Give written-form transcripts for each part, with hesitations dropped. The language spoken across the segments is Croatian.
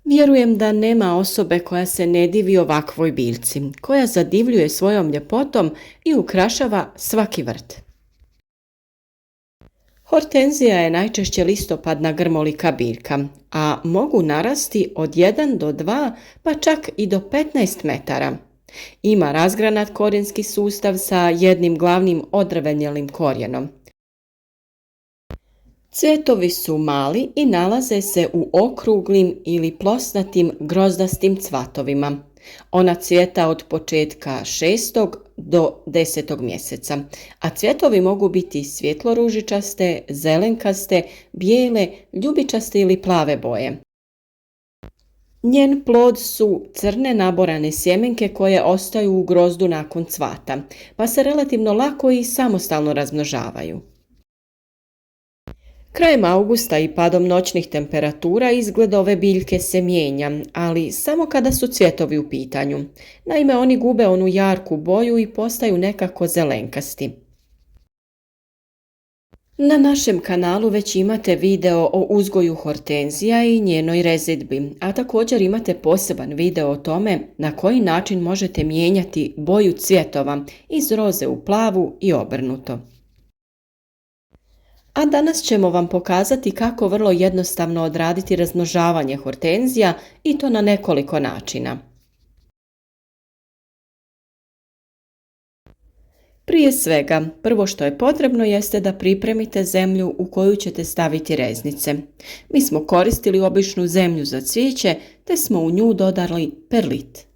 Vjerujem da nema osobe koja se ne divi ovakvoj biljci, koja zadivljuje svojom ljepotom i ukrašava svaki vrt. Hortenzija je najčešće listopadna grmolika biljka, a mogu narasti od 1 do 2 pa čak i do 15 metara. Ima razgranat korijenski sustav sa jednim glavnim odrvenjelim korijenom. Cvjetovi su mali i nalaze se u okruglim ili plosnatim grozdastim cvatovima. Ona cvjeta od početka 6. do 10. mjeseca, a cvjetovi mogu biti svjetlo-ružičaste, zelenkaste, bijele, ljubičaste ili plave boje. Njen plod su crne naborane sjemenke koje ostaju u grozdu nakon cvata, pa se relativno lako i samostalno razmnožavaju. Krajem augusta i padom noćnih temperatura izgled ove biljke se mijenja, ali samo kada su cvjetovi u pitanju. Naime, oni gube onu jarku boju i postaju nekako zelenkasti. Na našem kanalu već imate video o uzgoju hortenzija i njenoj rezidbi, a također imate poseban video o tome na koji način možete mijenjati boju cvjetova iz roze u plavu i obrnuto. A danas ćemo vam pokazati kako vrlo jednostavno odraditi razmnožavanje hortenzija i to na nekoliko načina. Prije svega, prvo što je potrebno jeste da pripremite zemlju u koju ćete staviti reznice. Mi smo koristili običnu zemlju za cvijeće te smo u nju dodali perlit.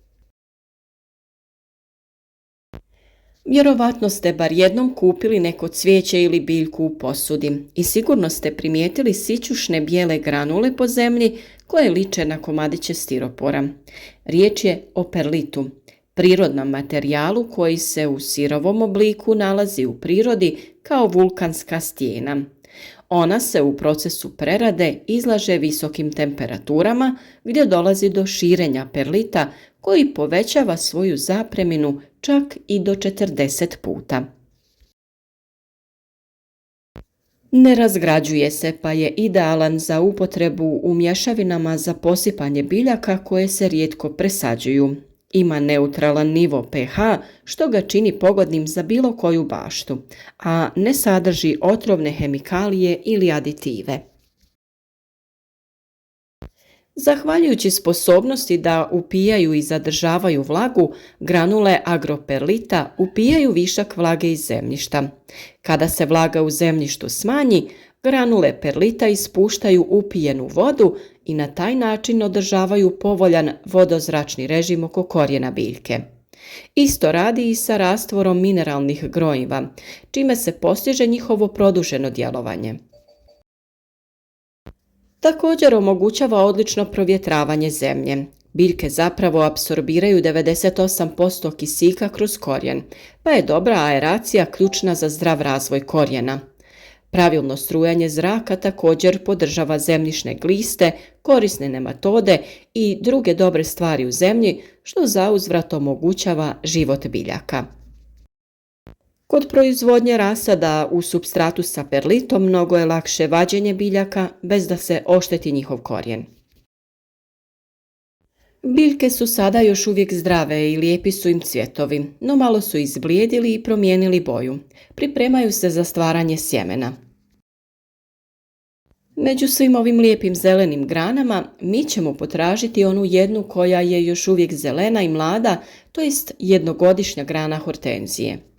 Vjerovatno ste bar jednom kupili neko cvijeće ili biljku u posudi i sigurno ste primijetili sićušne bijele granule po zemlji koje liče na komadiće stiropora. Riječ je o perlitu, prirodnom materijalu koji se u sirovom obliku nalazi u prirodi kao vulkanska stijena. Ona se u procesu prerade izlaže visokim temperaturama gdje dolazi do širenja perlita koji povećava svoju zapreminu čak i do 40 puta. Ne razgrađuje se pa je idealan za upotrebu u mješavinama za posipanje biljaka koje se rijetko presađuju. Ima neutralan nivo pH što ga čini pogodnim za bilo koju baštu, a ne sadrži otrovne hemikalije ili aditive. Zahvaljujući sposobnosti da upijaju i zadržavaju vlagu, granule agroperlita upijaju višak vlage iz zemljišta. Kada se vlaga u zemljištu smanji, granule perlita ispuštaju upijenu vodu i na taj način održavaju povoljan vodozračni režim oko korijena biljke. Isto radi i sa rastvorom mineralnih gnojiva, čime se postiže njihovo produženo djelovanje. Također omogućava odlično provjetravanje zemlje. Biljke zapravo apsorbiraju 98% kisika kroz korijen, pa je dobra aeracija ključna za zdrav razvoj korijena. Pravilno strujanje zraka također podržava zemljišne gliste, korisne nematode i druge dobre stvari u zemlji, što zauzvrat omogućava život biljaka. Kod proizvodnje rasada u supstratu sa perlitom mnogo je lakše vađenje biljaka bez da se ošteti njihov korijen. Biljke su sada još uvijek zdrave i lijepi su im cvjetovi, no malo su izblijedili i promijenili boju. Pripremaju se za stvaranje sjemena. Među svim ovim lijepim zelenim granama mi ćemo potražiti onu jednu koja je još uvijek zelena i mlada, to jest jednogodišnja grana hortenzije.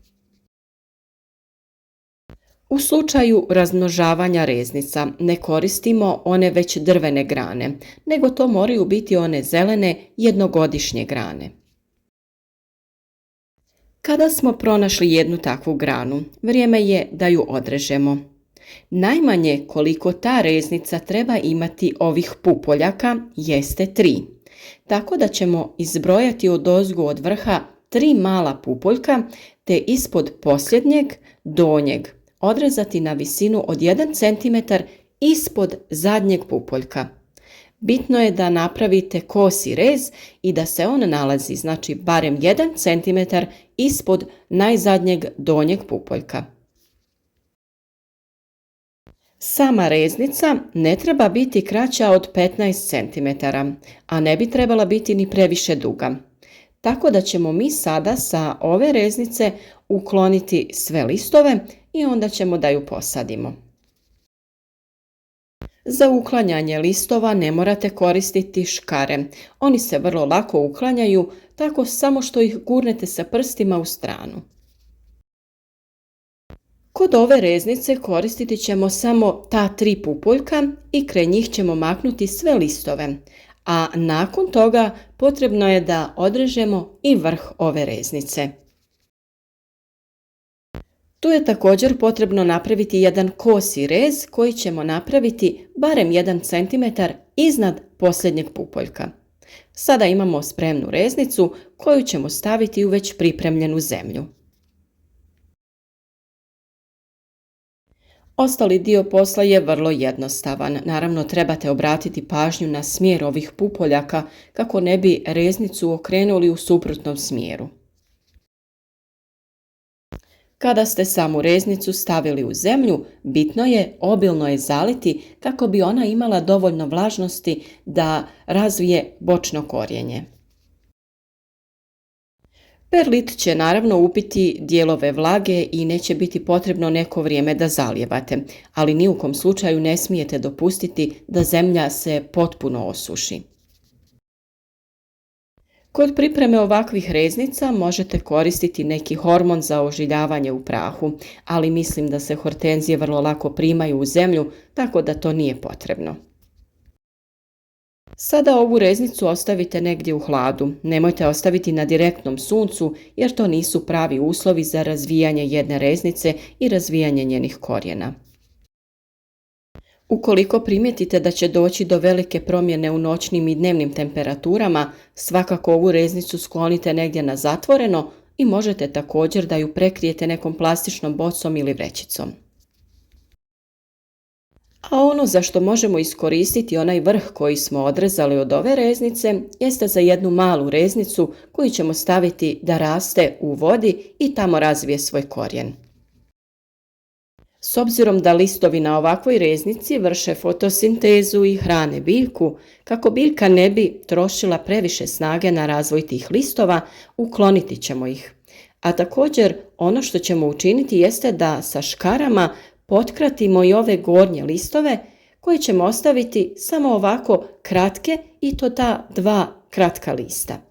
U slučaju razmnožavanja reznica ne koristimo one već drvene grane, nego to moraju biti one zelene jednogodišnje grane. Kada smo pronašli jednu takvu granu, vrijeme je da ju odrežemo. Najmanje koliko ta reznica treba imati ovih pupoljaka jeste 3, tako da ćemo izbrojati odozgo od vrha 3 mala pupoljka te ispod posljednjeg donjeg odrezati na visinu od 1 cm ispod zadnjeg pupoljka. Bitno je da napravite kosi rez i da se on nalazi, znači barem 1 cm ispod najzadnjeg donjeg pupoljka. Sama reznica ne treba biti kraća od 15 cm, a ne bi trebala biti ni previše duga. Tako da ćemo mi sada sa ove reznice ukloniti sve listove i onda ćemo da ju posadimo. Za uklanjanje listova ne morate koristiti škare. Oni se vrlo lako uklanjaju, tako samo što ih gurnete sa prstima u stranu. Kod ove reznice koristiti ćemo samo ta 3 pupoljka i kraj njih ćemo maknuti sve listove, a nakon toga potrebno je da odrežemo i vrh ove reznice. Tu je također potrebno napraviti jedan kosi rez koji ćemo napraviti barem 1 cm iznad posljednjeg pupoljka. Sada imamo spremnu reznicu koju ćemo staviti u već pripremljenu zemlju. Ostali dio posla je vrlo jednostavan. Naravno, trebate obratiti pažnju na smjer ovih pupoljaka kako ne bi reznicu okrenuli u suprotnom smjeru. Kada ste samu reznicu stavili u zemlju, bitno je obilno je zaliti kako bi ona imala dovoljno vlažnosti da razvije bočno korijenje. Perlit će naravno upiti dijelove vlage i neće biti potrebno neko vrijeme da zalijevate, ali ni u kom slučaju ne smijete dopustiti da zemlja se potpuno osuši. Kod pripreme ovakvih reznica možete koristiti neki hormon za ožiljavanje u prahu, ali mislim da se hortenzije vrlo lako primaju u zemlju, tako da to nije potrebno. Sada ovu reznicu ostavite negdje u hladu. Nemojte ostaviti na direktnom suncu jer to nisu pravi uslovi za razvijanje jedne reznice i razvijanje njenih korijena. Ukoliko primijetite da će doći do velike promjene u noćnim i dnevnim temperaturama, svakako ovu reznicu sklonite negdje na zatvoreno i možete također da ju prekrijete nekom plastičnom bocom ili vrećicom. A ono za što možemo iskoristiti onaj vrh koji smo odrezali od ove reznice jeste za jednu malu reznicu koju ćemo staviti da raste u vodi i tamo razvije svoj korijen. S obzirom da listovi na ovakvoj reznici vrše fotosintezu i hrane biljku, kako biljka ne bi trošila previše snage na razvoj tih listova, ukloniti ćemo ih. A također ono što ćemo učiniti jeste da sa škarama potkratimo i ove gornje listove koje ćemo ostaviti samo ovako kratke i to ta 2 kratka lista.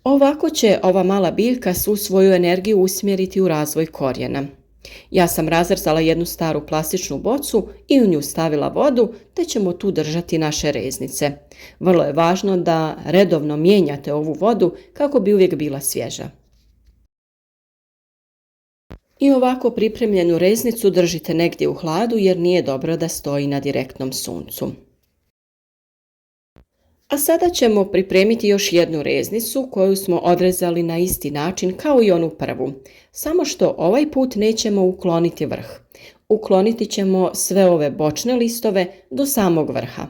Ovako će ova mala biljka svu svoju energiju usmjeriti u razvoj korijena. Ja sam razrezala jednu staru plastičnu bocu i u nju stavila vodu, te ćemo tu držati naše reznice. Vrlo je važno da redovno mijenjate ovu vodu kako bi uvijek bila svježa. I ovako pripremljenu reznicu držite negdje u hladu jer nije dobro da stoji na direktnom suncu. A sada ćemo pripremiti još jednu reznicu koju smo odrezali na isti način kao i onu prvu, samo što ovaj put nećemo ukloniti vrh. Ukloniti ćemo sve ove bočne listove do samog vrha.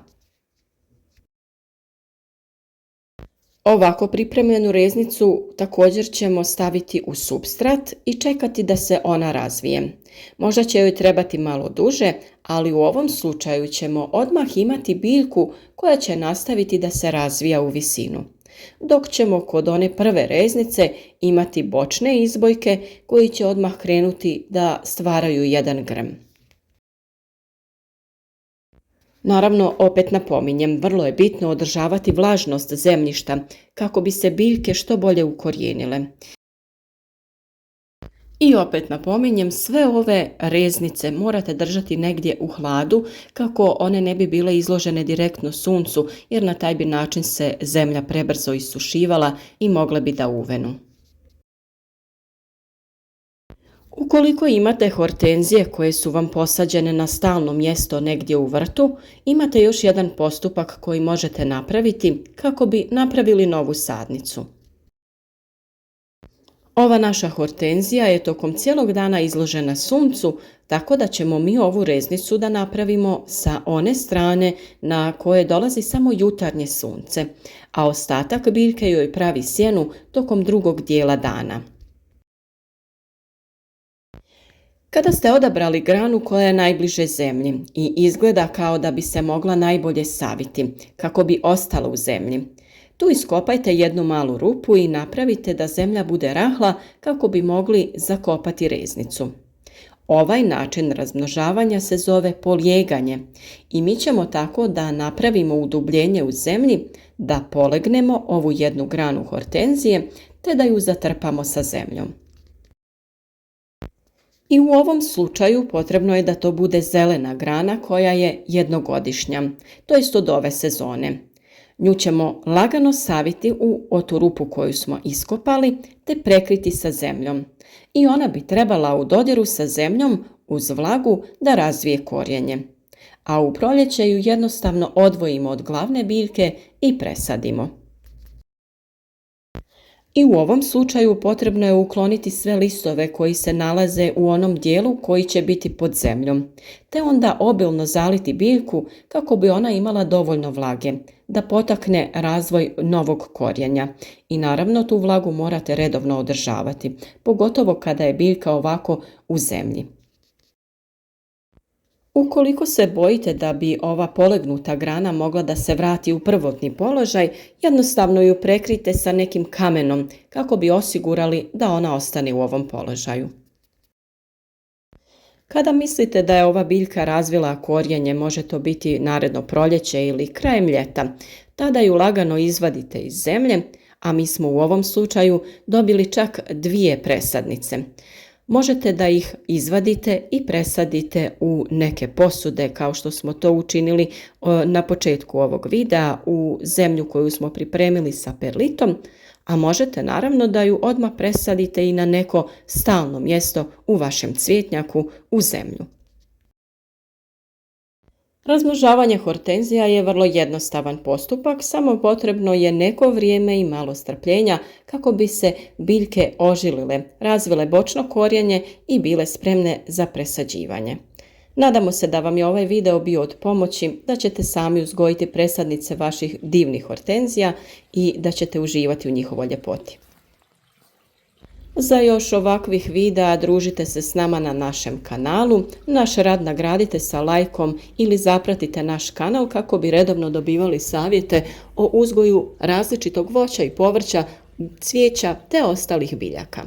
Ovako pripremljenu reznicu također ćemo staviti u supstrat i čekati da se ona razvije. Možda će joj trebati malo duže, ali u ovom slučaju ćemo odmah imati biljku koja će nastaviti da se razvija u visinu. Dok ćemo kod one prve reznice imati bočne izbojke koji će odmah krenuti da stvaraju jedan grm. Naravno, opet napominjem, vrlo je bitno održavati vlažnost zemljišta kako bi se biljke što bolje ukorijenile. I opet napominjem, sve ove reznice morate držati negdje u hladu kako one ne bi bile izložene direktno suncu jer na taj bi način se zemlja prebrzo isušivala i mogle bi da uvenu. Ukoliko imate hortenzije koje su vam posađene na stalno mjesto negdje u vrtu, imate još jedan postupak koji možete napraviti kako bi napravili novu sadnicu. Ova naša hortenzija je tokom cijelog dana izložena suncu, tako da ćemo mi ovu reznicu da napravimo sa one strane na koje dolazi samo jutarnje sunce, a ostatak biljke joj pravi sjenu tokom drugog dijela dana. Kada ste odabrali granu koja je najbliže zemlji i izgleda kao da bi se mogla najbolje saviti, kako bi ostala u zemlji, tu iskopajte jednu malu rupu i napravite da zemlja bude rahla kako bi mogli zakopati reznicu. Ovaj način razmnožavanja se zove polijeganje i mi ćemo tako da napravimo udubljenje u zemlji, da polegnemo ovu jednu granu hortenzije te da ju zatrpamo sa zemljom. I u ovom slučaju potrebno je da to bude zelena grana koja je jednogodišnja, to jest od ove sezone. Nju ćemo lagano saviti u otu rupu koju smo iskopali te prekriti sa zemljom. I ona bi trebala u dodiru sa zemljom uz vlagu da razvije korijenje. A u proljeće ju jednostavno odvojimo od glavne biljke i presadimo. I u ovom slučaju potrebno je ukloniti sve listove koji se nalaze u onom dijelu koji će biti pod zemljom, te onda obilno zaliti biljku kako bi ona imala dovoljno vlage, da potakne razvoj novog korijenja. I naravno tu vlagu morate redovno održavati, pogotovo kada je biljka ovako u zemlji. Ukoliko se bojite da bi ova polegnuta grana mogla da se vrati u prvotni položaj, jednostavno ju prekrite sa nekim kamenom kako bi osigurali da ona ostane u ovom položaju. Kada mislite da je ova biljka razvila korijenje, može to biti naredno proljeće ili krajem ljeta, tada ju lagano izvadite iz zemlje, a mi smo u ovom slučaju dobili čak 2 presadnice. Možete da ih izvadite i presadite u neke posude kao što smo to učinili na početku ovog videa u zemlju koju smo pripremili sa perlitom, a možete naravno da ju odmah presadite i na neko stalno mjesto u vašem cvjetnjaku u zemlju. Razmnožavanje hortenzija je vrlo jednostavan postupak, samo potrebno je neko vrijeme i malo strpljenja kako bi se biljke ožilile, razvile bočno korijenje i bile spremne za presađivanje. Nadamo se da vam je ovaj video bio od pomoći, da ćete sami uzgojiti presadnice vaših divnih hortenzija i da ćete uživati u njihovoj ljepoti. Za još ovakvih videa družite se s nama na našem kanalu, naš rad nagradite sa lajkom ili zapratite naš kanal kako bi redovno dobivali savjete o uzgoju različitog voća i povrća, cvijeća te ostalih biljaka.